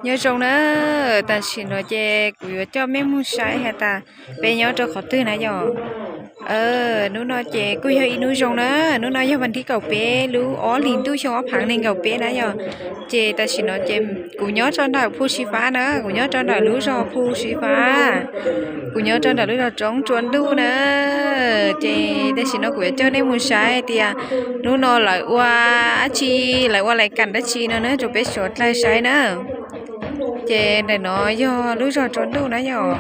nhớ trong đó ta xin nói chè của cho mấy muốn sai hay ta bây nhớ cho khó tư nãy giờ nó nói chè cứ hơi nó trong đó nó nói cho mình thi cầu bé lú ó liền tôi cho phẳng nên cầu bé nãy giờ chè ta xin nói chè của nhớ trong đó phu sĩ phá nữa của nhớ trong đó lú cho phu sĩ phá của nhớ trong đó lú cho trống chuẩn đu nữa chè ta xin nói của cho nên muốn sai thì nó nói lại qua chi lại qua lại cảnh đó chi nữa cho bé sốt lại sai nữa chè này nó do lúa giò trốn đâu nãy giờ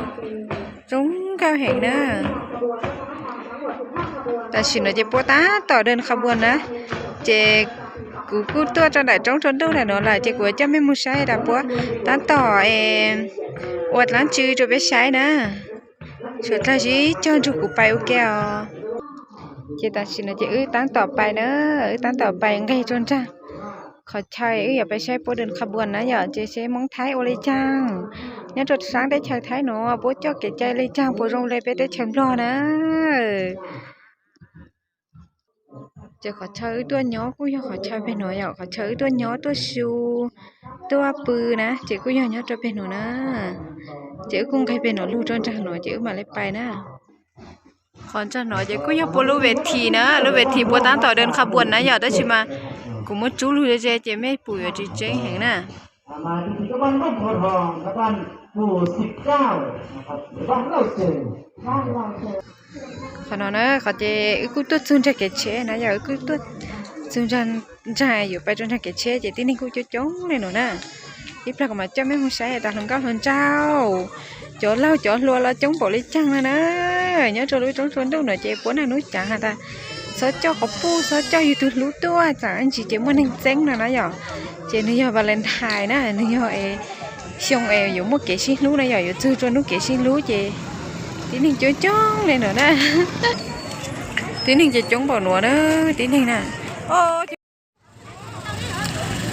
trúng cao hẹn đó ta xin nói chè bố tá tỏ đơn không buồn á chè cú tua cho đại trống trốn đâu này nó là chè của cho mấy mua sai đã bố tá tỏ em uất lắm chứ cho bé sai nữa chuyện ta chỉ cho chụp của bài ok chè ta xin nói chè tán tỏ bài nữa tán tỏ bài ngay trốn raขอใช้อย่าไปใช้โปรเดินขบวนนะอย่าจะใช้มองท้ายโอเลยจังเนี่ยจดsángได้ใช้ท้ายหนูโปรเจ้าเกใจเลยจังโปรโรงเลยไปได้เฉิมรอนะจะขอใช้ตัวย้อกูอยากขอใช้ไปหน่อยอยากขอใช้ตัวย้อตัวชูตัวปืนนะเจ้ากูอยากย้อตัวไปหนูนะเจ้ากุ้งใครเป็นหนูลูกจนจังหนูเจ้ามาเลยไปนะขอจังหน่อยเจ้ากูอยากโปรลูเวทีนะลูเวทีโปรตั้งต่อเดินขบวนนะอย่าได้ชิมากูมาจู้รู้เจ๊ไม่ปุ๋ยจีเจ๊เห็นน่ะมาที่บ้านบ้านโพทองกับบ้านหมู่19นะครับบ้านเราเจอขนาดนั้นเขาจะกูตัวซุนจะเกเชนะอย่ากูตัวซุนจันใจอยู่ไปจนจะเกเชเจ๊ที่นี่กูจะจ้องเลยหนูน่ะที่พระก็มาเจ้าไม่มาใช้แต่หลังก็หลังเจ้าจอดเล่าจอดรัวแล้วจ้องบอกเลยจังเลยนะnhớ cho lối trốn trốn đâu nè chị bữa nào núi chẳng hả ta sợ cho có pu sợ cho youtube lú tua chẳng anh chị muốn anh tránh là nó giờ chị nó giờ Valentine nè nó giờ xong dùng một cái xin lú này giờ dùng chưa cho nó cái xin lú chị tí nên chơi chón này nữa nè tí nên chơi chón bò nùa đó tí nên nè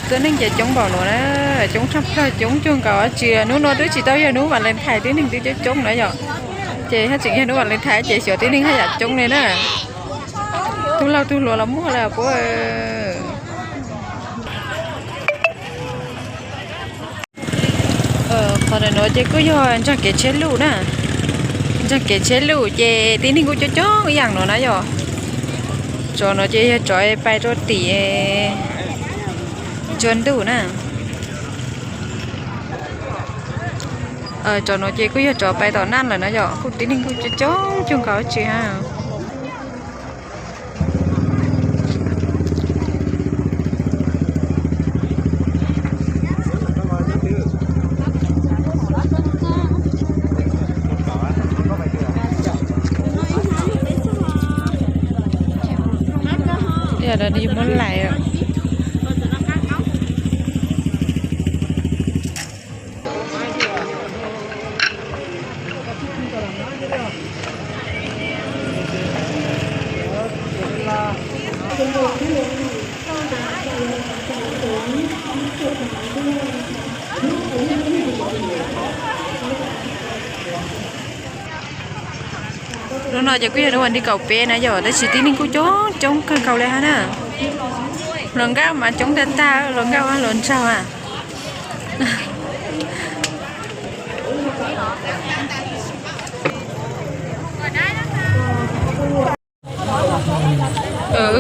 tí nên chơi chón bò nùa đó chón sắp ra chón chuông cỏ chị nó nói đứa chị tao giờ nó Valentine tí nên tí chơi chón nữa giờ chị hát chuyện nó lên thái chị sửa tiếng hay là trong này nè tôi lâu tôi lùa lắm mua là bố còn là nói chị cứ do cho cái chết lũ nè cho cái chết lũ chị tiếng thì cũng cho cái dạng nó nãy giờ cho nó chị cho bay cho tỉ chuẩn đủ nè cho nó chị cứ cho bay tàu nan là nó giờ cũng tí nên cũng cho chung có chị ha giờ là đi muốn lại rồi lúc nào giờ quý vị đi cầu pe nãy giờ đã chỉ tin nên cô chó chống cần cầu lại hả nè lần cao mà chống tên ta lần cao á lần sao à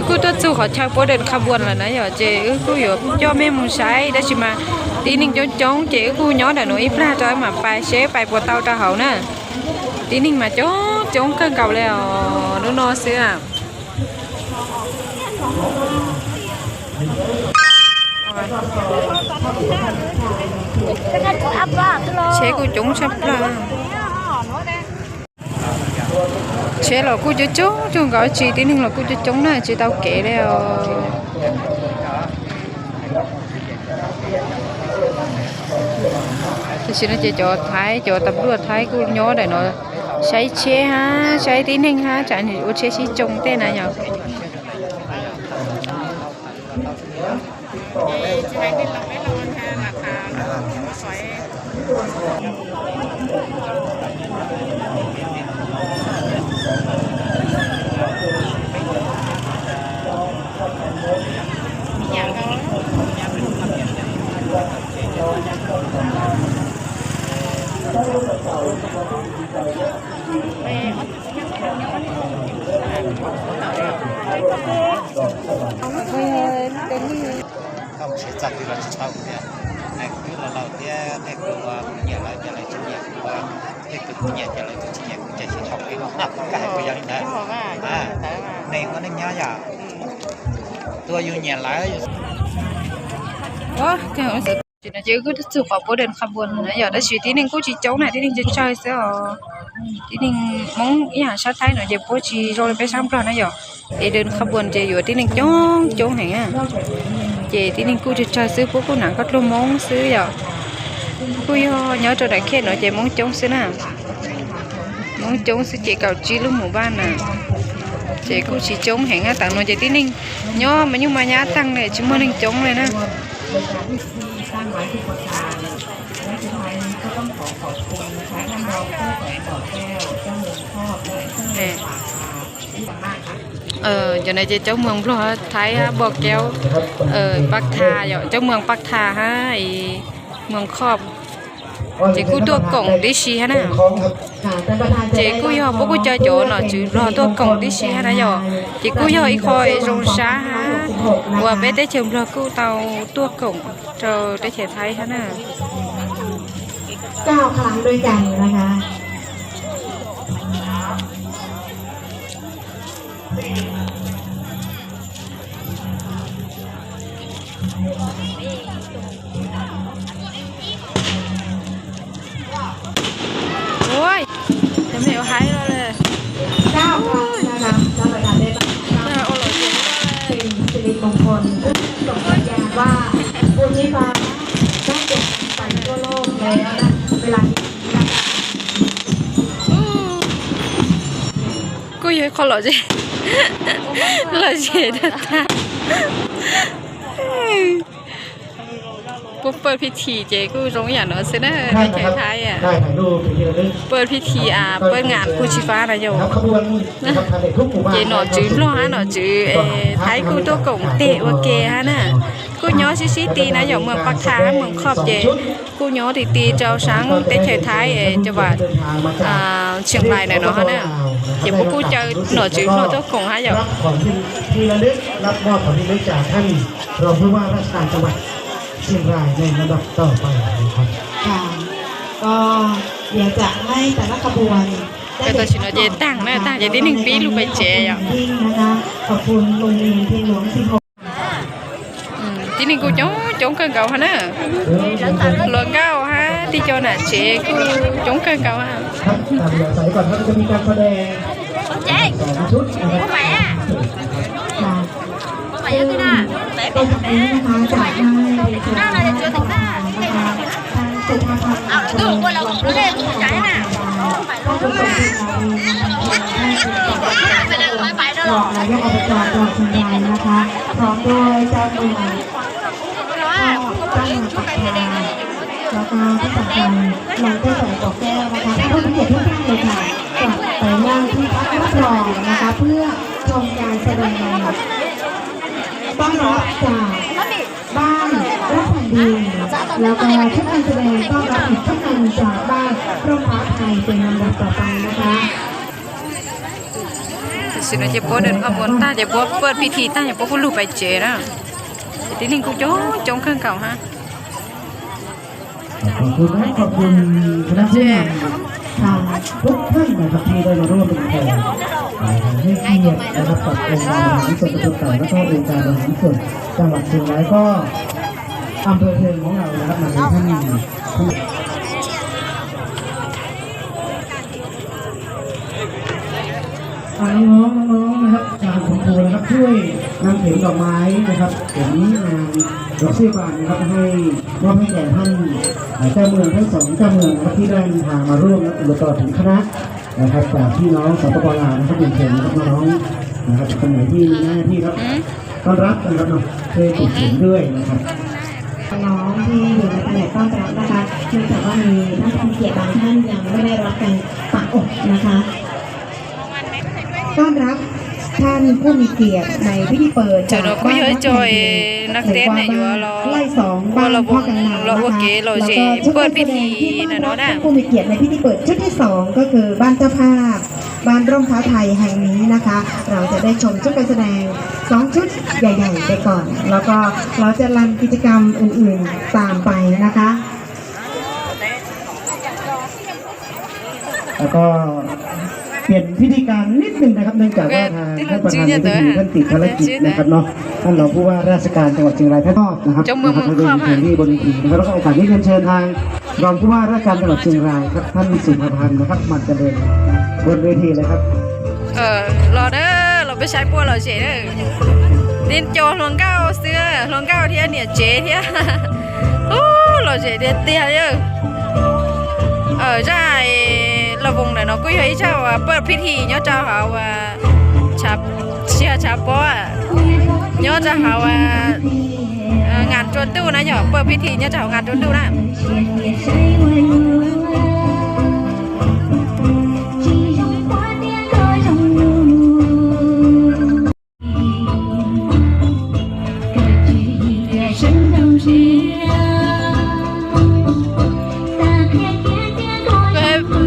cứ tất số họ chơi bữa đêm khăm buồn là nãy giờ chị cứ vừa cho mấy món sái đó chỉ mà tí ninh chống chị cứ nhớ là nổi ra cho mà bài xé bài của tao cho hậu nè tí ninh mà chống cân cầu leo nó no xíu à chế của chúng sắp ra chế là cô chú chung gọi chị tí ninh là cô chúng này chị tao kể đây thì nó chỉ cho thái cho tập đua thái cô nhớ để nó xây chế ha xây tí ninh ha chẳng thì ô chế chỉ trồng tên này nhở nhà đó không sẽ chặt thì là sau của nhà này cứ là đầu tiên này cứ nhà lại nhà lại chung nhà và này cứ nhà nhà lại chung nhà cũng chạy chỉ học cái nạp cái của gia đình đấy này nó nên nhớ giờ tôi yêu nhà lại quá cái hồi sự chỉ là chứ cứ sự khỏe bố đền khăm buồn nãy giờ đã suy tí nên cũng chỉ cháu này tí nên chỉ chơi sẽ tí nên mong ý hàng sát thái nữa giờ bố chỉ rồi phải sáng rồi nãy giờ để đền khăm buồn chỉ vừa tí nên chống hàng à chị tí nên cô chỉ chơi xứ bố cô nặng có lô món xứ giờ cô nhớ cho đại khen nữa chị mong chống xứ nè mong chống xứ chị cầu chi lúc mùa ban nè chị cô chỉ chống hàng á tặng nó chị tí nên nhớ mà nhưng mà nhá tăng này chỉ mới nên chống này nè giờ này chị cháu mường lo thái bò kéo Bắc Thà rồi cháu mường Bắc Thà ha mường khọp chị cứ tua cổng đi xí ha nè chị cứ do bố cứ chơi chỗ nó chứ lo tua cổng đi xí ha nè giờ chị cứ do ít khoi rong xá ha và bé tới trường lo cứ tàu tua cổng rồi để chị thấy ha nè 9 ครั้งด้วยกันนะคะ โอ้ยจะไม่เอาหายแล้วเลย 9 ครั้งนะคะท่านประธานได้เป็นสิริมงคลส่งสัญญาณว่าบุญนี้ฟ้าได้เก็บไปทั่วโลกแล้วนะเวลานี้ กูยังขอหล่อจีหล่อจีนะท่าปุ๊บเปิดพิธีเจ๊กูร้องอย่างเนอะสินะในแถวไทยอ่ะ ได้ถ่ายรูปเป็นที่ระลึก เปิดพิธีเปิดงานกูชีฟ้านะโย ขบวนนะครับทางเด็กทุกหมู่บ้าน เจ๊หนอจื้อร้องหนอจื้อไทยกูตัวกงเตะว่าเกฮะน่ะกูย้อซิตีนะอย่างเมืองปักท้าเมืองขอบเจ๊กูย้อตีเจ้าช้างเตะเฉยไทยจังหวัดเชียงรายเนี่ยเนาะฮะน่ะเจ๊พวกกูเจอหนอจื้อหนอตัวกงฮะอย่าง รับของที่ระลึกรับมอบของที่ระลึกจากท่านรองผู้ว่าราชการจังหวัดเชียงรายในลำดับต่อไปนะครับ ค่ะก็เดี๋ยวจะให้แต่ละขบวน แต่ตัวชิโนเจตั้งนะตั้งจะได้1 ปีลูกไปเจ๊อ่ะ ยิ่งนะคะขอบคุณโรงเรียนเพียงหลวง16 ที่นี่กูchống cơn cầu hả nè lượng cao ha đi cho nè chịกูchống cơn cầu ha ครับตามเดี๋ยวใส่ก่อนครับจะมีการแสดง2 ชุดนะครับ ค่ะซึ่งเป็นแบบนี้นะคะจากให้เรียนเชิญท่านประธานนะคะท่านสุภาพันธ์ก็จะเป็นผู้นายกอบจรองนายกอบจจังหวัดเชียงรายนะคะพร้อมด้วยเจ้าเมืองตั้งปากทางแล้วก็ที่สำคัญนางเจ้าสายกอกแก้วนะคะท่านผู้มีเกียรติทุกท่านเลยค่ะกลับไปนั่งที่พักรับรองนะคะเพื่อชมการแสดงต้อนรับจากบ้านรักแผ่นดินแล้วก็ชุดการแสดงต้อนรับอีกชุดหนึ่งจากบ้านร่มฟ้าไทยเป็นลำดับต่อไปนะคะ สินะเจ๊ปอเดินขบวนตาเจ๊ปอเปิดพิธีตาเจ๊ปอกูลูกไปเจ๊นะที่นี่กูchống cơn cầu ha ขอบคุณนะขอบคุณคณะผู้นำทางทุกท่านนะครับที่ได้มาร่วมเป็นแขกให้เกียรตินะครับกับองค์การบริหารส่วนตำบลเก่าและก็องค์การบริหารส่วนจังหวัดเชียงรายก็อำเภอเทิงของเรานะครับมาในท่านน้องๆนะครับทางคุณครูนะครับช่วยนำเข็มดอกไม้นะครับเข็มงานดอกเสื้อบานนะครับให้มอบให้แก่ท่านเจ้าเมืองทั้ง2เจ้าเมืองนะครับที่ได้ทางมาร่วมและอุปถัมภ์ถึงคณะนะครับจากพี่น้องสปป.ลาวนะครับเป็นเชิญนะครับน้องๆนะครับคนไหนที่มีหน้าที่ครับต้อนรับนะครับเนาะช่วยติดเข็มด้วยนะครับ น้องที่อยู่ในแผนกต้อนรับนะคะเนื่องจากว่ามีท่านผู้เกียรติบางท่านยังไม่ได้รับการปักอกนะคะต้อนรับท่าน ท่านผู้มีเกียรติในพิธีเปิด เจ้าเราก็เยอะจอยนักเต้นเนี่ยอยู่ว่าเรา ไล่สองบ้านพ่อกันนาง เรา นะ โอ คะ เคเรา แล้ว เจ ก็ชุด เปิ กา ด ร พิ แสด ธี งที่ นะ ต้อน เนาะ รับ นะ ผู้มีเกียรติในพิธีเปิดชุดที่สองก็คือบ้านเจ้าภาพบ้านร่มเท้าไทยแห่งนี้นะคะ เราจะได้ชมชุดการแสดง2ชุดใหญ่ๆไปก่อน แล้วก็เราจะรันกิจกรรมอื่นๆตามไปนะคะ แล้วก็เปลี่ยนพิธีการนิดนึงนะครับเนื่องจากว่าทางท่านประธานในพิธีท่านติดภารกิจนะครับเนาะท่านรองผู้ว่าราชการจังหวัดเชียงรายท่านมอบนะครับนะครับท่านได้ยินที่บนเวทีนะครับแล้วก็โอกาสนี้เรียนเชิญทางรองผู้ว่าราชการจังหวัดเชียงรายครับท่านสุภพันธ์นะครับมันเจริญบนเวทีเลยครับ รอเด้อเราไปใช้ปัวเราเฉยเด้อดินโจหลวงเก้าเสื้อหลวงเก้าเทียเนี่ยเจ๊เทียโอ้เราเฉยเตี้ยเตี้ยเยอะใช่ระวงเนี่ยเนาะก็ยังเจ้าว่าเปิดพิธีเนาะเจ้าหาว่าชับเชียชับป้อเนาะจะหาว่างานจวนตู้นะอย่าเปิดพิธีเนาะจะหางานจวนตู้นะ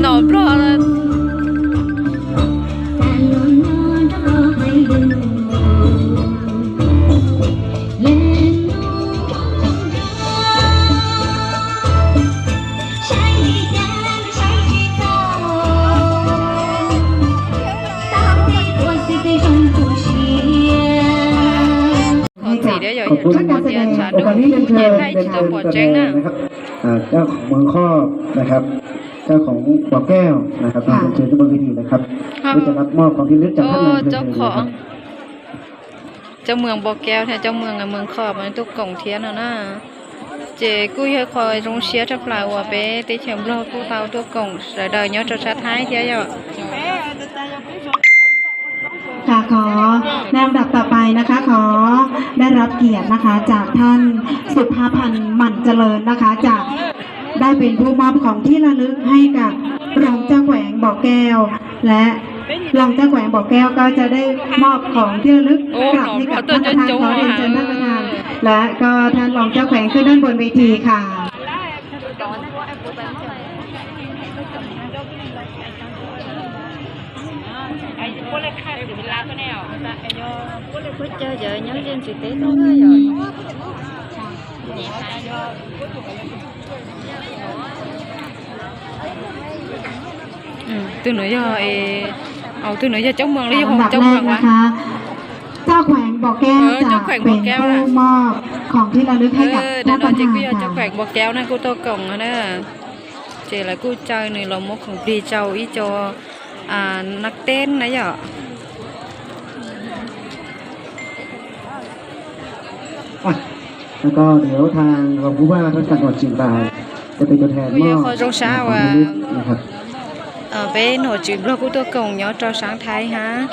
หนอนปลอเลย สีเดียวอยู่ ขอบคุณ ทุกคนเดียวชา โอ ดู กาสนี้เรียนเชิ เย็ ญ นได้ เรียน ที่ เชิ ตัว ญ ปวด แส เจ๊ง ด นะ งนะครับเจ้าของเมืองข้อนะครับเจ้าของบ่อแก้วนะครับเรียนเชิญที่บนเวทีนะครับเพื่อจะรับมอบของที่ระลึกจาก โอ้ ท่านนายอำเภอ เจ้า เลย ขอ ครั ง บ เจ้าเมืองบ่อแก้วแท้เจ้าเมืองเมืองขอบมันตุกกล่องเทียนนะเจกู้ให้คอยรงเชียทับลายว่าเป้ตีเข็มรอกู้เท้าตุกกล่องเดินย้อนจะชัดท้ายเทียอยู่ ค่ะขอในลำดับต่อไปนะคะขอได้รับเกียรตินะคะจากท่านสุภาพันธ์หมั่นเจริญนะคะจากได้เป็นผู้มอบของที่ระลึกให้กับรองเจ้าแขวงบ่อแก้ว และรองเจ้าแขวงบ่อแก้วก็จะได้มอบของที่ระลึกกลับให้กับท่านประธานขอเรียนเชิญท่านประธานและก็ท่านรองเจ้าแขวงขึ้นด้านบนเวทีค่ะ chơi giờ nhớ dân trực tế tốt quá rồi từ nãy giờ từ nãy giờ chống mừng lấy ลำ không ดับ chống แรก mừng นะ quá คะเจ้าแขวงบ่อแก้วจะ เจ้าแขวงบ่ เป็ อน แก้ว ผู้ น่ะ มอบของที่ระลึกให้กับ để ท่านป nói ระ chị ธาน bây giờ ค่ะ cho khỏe bọc kéo này cô tô cổng rồi nè chị là cô chơi này là mộtของดีเจ้าอีจอนักเต้นนะเหรอ แล้วก็เดี๋ยวทางรองผู้ว่าราชการจังหวัดเชียงรายจะเป็นตัวแทนมอบของที่ระลึกนะครับ bên hồ chuyện blog của tôi cùng nhỏ cho sáng thái hả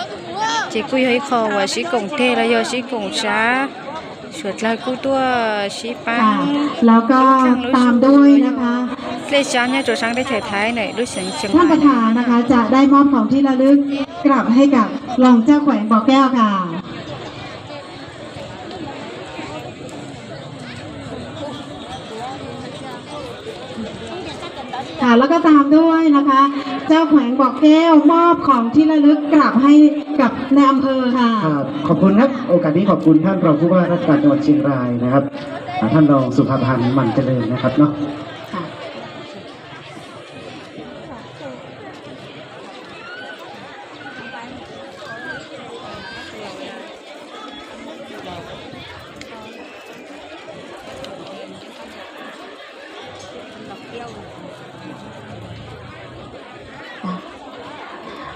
chị quy hơi khó và sĩ cùng thê là do sĩ cùng xá suốt lại của tôi sĩ ค่ะ bán แล้วก็ตามด้วยนะคะ lê sáng nha cho sángได้ถ่ายท้ายnày đối xử chừng ท่านประธานนะคะจะได้มอบของที่ระลึกกลับให้กับรองเจ้าแขวงบ่อแก้วค่ะค่ะแล้วก็ตามด้วยนะคะ เจ้าแขวงบ่อแก้วมอบของที่ระลึกกลับให้กับในอำเภอค่ะ ครับขอบคุณครับโอกาสนี้ขอบคุณท่านรองผู้ว่าราชการจังหวัดเชียงรายนะครับท่านรองสุภาพันธ์หมั่นเจริญนะครับเนาะ ค่ะ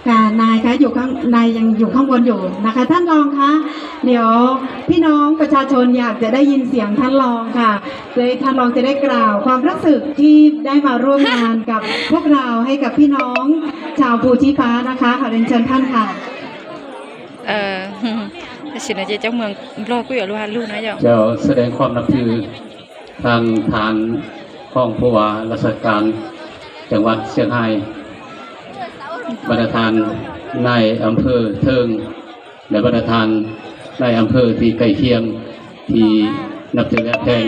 ค่ะนายคะอยู่ข้างนายยังอยู่ข้างบนอยู่นะคะ ท่านรองคะเดี๋ยวพี่น้องประชาชนอยากจะได้ยินเสียงท่านรองค่ะเลยท่านรองจะได้กล่าวความรู้สึกที่ได้มาร่วมงานกับพวกเราให้กับพี่น้องชาวภูชีฟ้านะคะขอเรียนเชิญท่านค่ะ xin là chị cháu mừng lo quý ở luôn luôn nãy giờ จะแสดงความนับถือทางฐานห้องผู้ว่าราชการจังหวัดเชียงรายบรรดาทานนายอำเภอเทิง และประธานในอำเภอที่ใกล้เคียงที่นับถือและแพง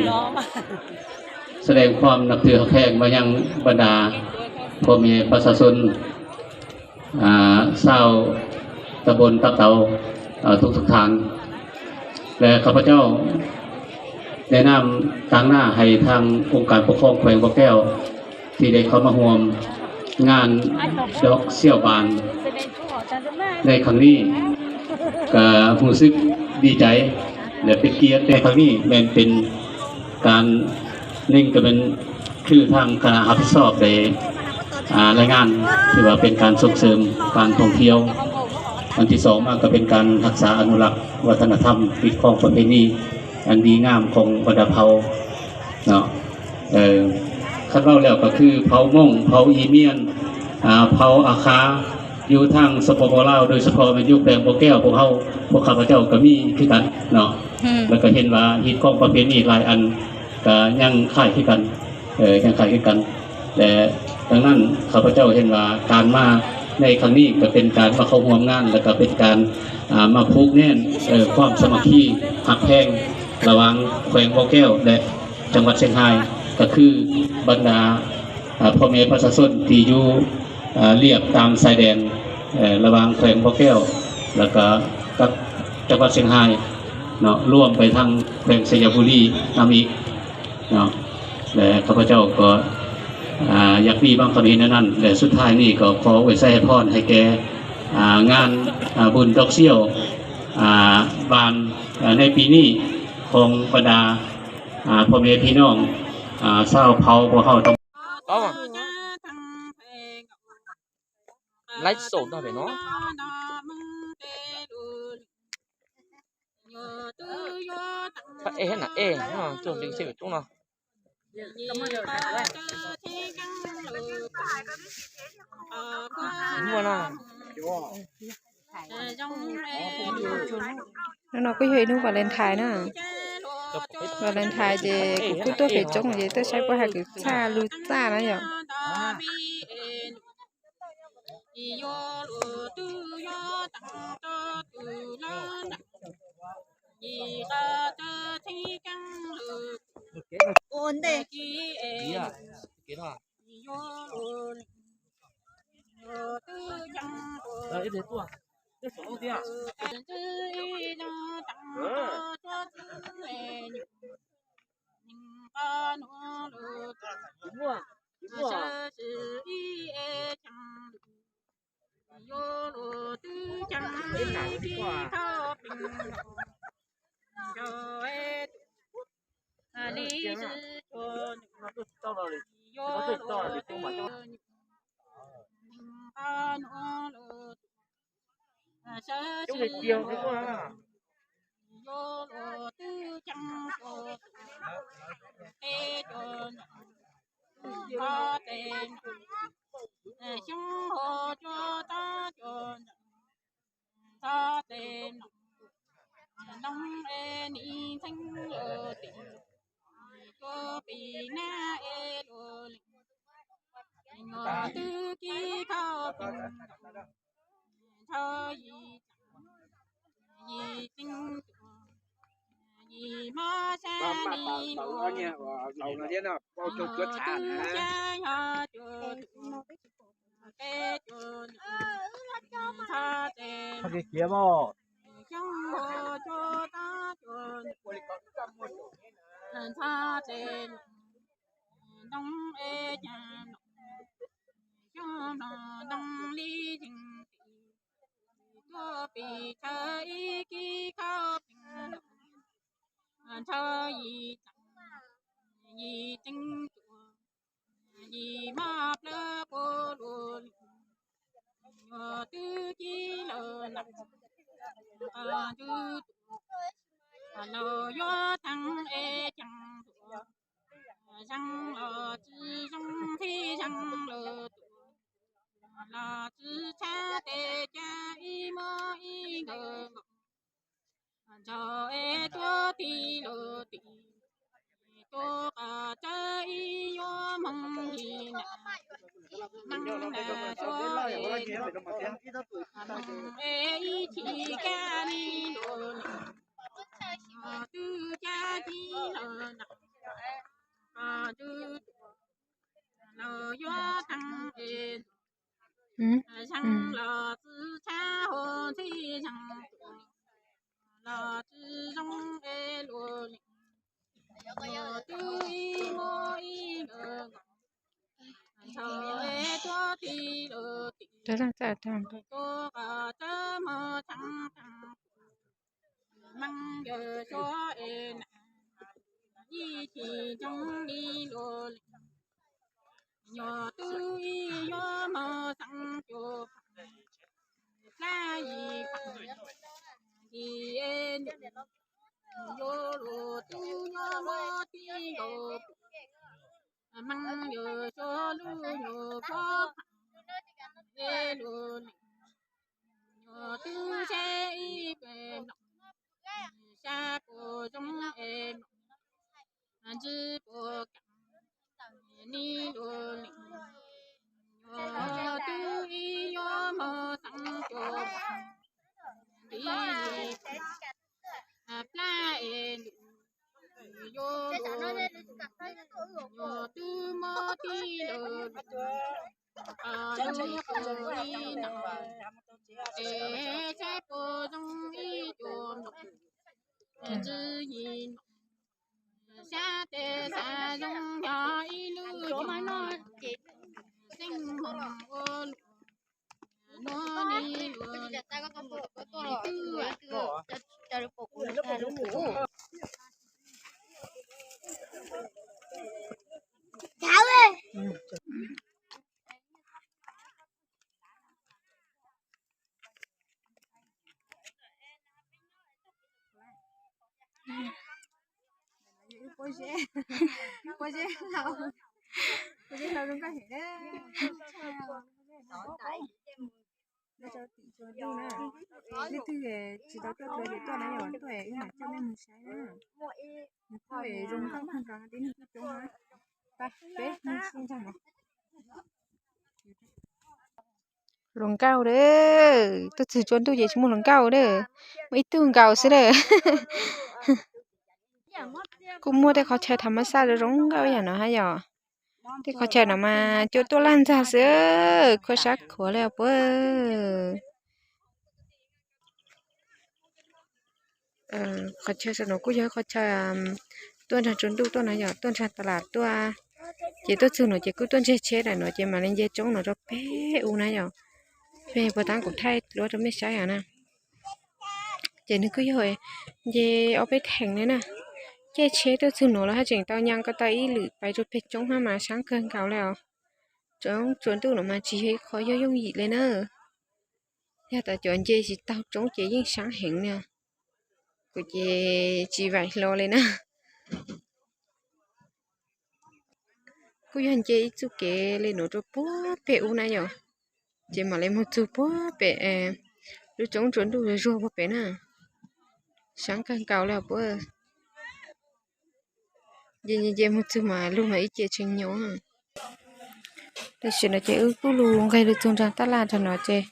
แสดงความนับถือแพงมายังบรรดาพ่อแม่ประชาชนชาวตำบลตับเตาทุกท่านและข้าพเจ้าแนะนำทางหน้าให้ทางองค์การปกครองแขวงบ่อแก้วที่ได้เข้ามาร่วมงานดอกเสี่ยวบานในครั้งนี้ก็รู้สึกดีใจและเป็นเกียรติในครั้งนี้แม้เป็นการนิ่งก็เป็นคือทางคณะรับผิดชอบในรายงานที่ว่าเป็นการส่งเสริมการท่องเที่ยวอันที่สองมาก็เป็นการรักษาอนุรักษ์วัฒนธรรมปิดคลองประเพณีอันดีงามของบรรดาเผ่าเนาะคัดเล่าแล้วก็คือเผ่าม่งเผ่าอีเมียนเผ่าอาคาอยู่ทางสปปลาวโดยเฉพาะเป็นยุคแปลงบ่อแก้วพวกข้าพเจ้าก็มีคือกันเนาะแล้วก็เห็นว่าฮิตของประเพณีหลายอันก็ยังคล้ายคือกันยังคล้ายคือกันแต่ดังนั้นข้าพเจ้าเห็นว่าการมาในครั้งนี้ก็เป็นการมาเข้าร่วมงานแล้วก็เป็นการมาผูกแน่นความสามัคคีหักแพงระหว่างแขวงบ่อแก้วและจังหวัดเชียงรายก็คือบรรดาพ่อแม่ประชาชนที่อยู่เรียบตามชายแดนระหว่างแขวงบ่อแก้วแล้วก็กับจังหวัดเชียงรายเนาะร่วมไปทางแขวงสยบุรีนำอีกเนาะและข้าพเจ้าก็อยากมีบางกรณีนั้นและสุดท้ายนี่ก็ขอไว้ใส่พรให้แกงานบุญดอกเซี่ยวบานในปีนี้ของบรรดาพ่อแม่พี่น้องชาวเผ่าพวกเขาต้อง Có mà. Lấy sổ đâu để nó. Ê hết nè, ê, nó trường đình xỉu chúng nó. Đúng rồi nè. nó có hơi nó Valentine nữa Valentine thì cũng cứ tôi phải chống vậy tôi sẽ có hai cái xa lùi xa đó nhở Ổn đấy. Dạ, cái đó. Đấy để tua. Cái số kia. Đúng rồi. Đúng rồi. Bên này đi qua. Chúng thì chiều thế qua. Đầu là thế nào? Bao chục cất xả cái kia bò. อืมอืม 这样再这样。lồng cao đấy tôi chỉ chọn tôi chỉ mua lồng cao đấy mấy tương cao xí đấy cũng mua để họ chơi thầm sao để rong cao vậy nó hay giờ để họ chơi nó mà cho tôi lan ra xí có sắc khó leo bơ họ chơi sao nó cũng nhớ họ chơi tuần trà trốn tu tuần này giờ tuần trà tạt tuần chỉ tôiซื้อnó chỉ cứ tuần chơi này nó chỉ mà lên chơi trống nó rất bé u này giờ bé bữa tháng cũng thay rồi nó mới sai à nè chỉ nó cứ rồi về ở bên thành nữa nè chơi tôiซื้อnó là hai chỉnh tao nhang cái tay lử phải rồi bé trống ha mà sáng cơn cào leo trống trốn tu nó mà chỉ khó vô dụng gì lên nữa nhà ta chọn chơi chỉ tao trống chỉ những sáng hẹn nè của chị vậy lo lên nè cô dân chơi chú kể lên nó cho bố bé u này rồi chị mà lên một chú bố bé lúc trống trốn đủ rồi rùa bố bé nè sáng càng cao là bố gì một chú mà lúc mà ít chơi chừng nhỏ để xin nó chơi cứ luôn gây được trong trang ta làm cho nó chơi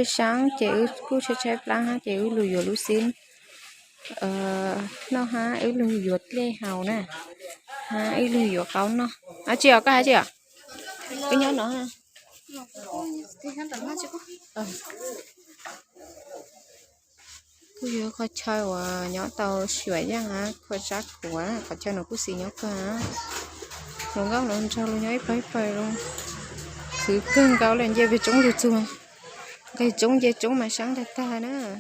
sáng chơi cứ chơi plan ha chơi lùi vô lùi xin nó ha lùi vô lê hào nè ha lùi vô cáo nó chị ở cái hả chị ạ cái nhớ nó ha cứ vô khó chơi và nhỏ tàu sưởi ra hả khó sát của khó chơi nó cứ xì nhóc cơ hả nó gáo nó cho nó nhói phải luôn cứ cưng gáo lên dây về chống được chưa cái chống dây chống mà sáng đẹp ta nữa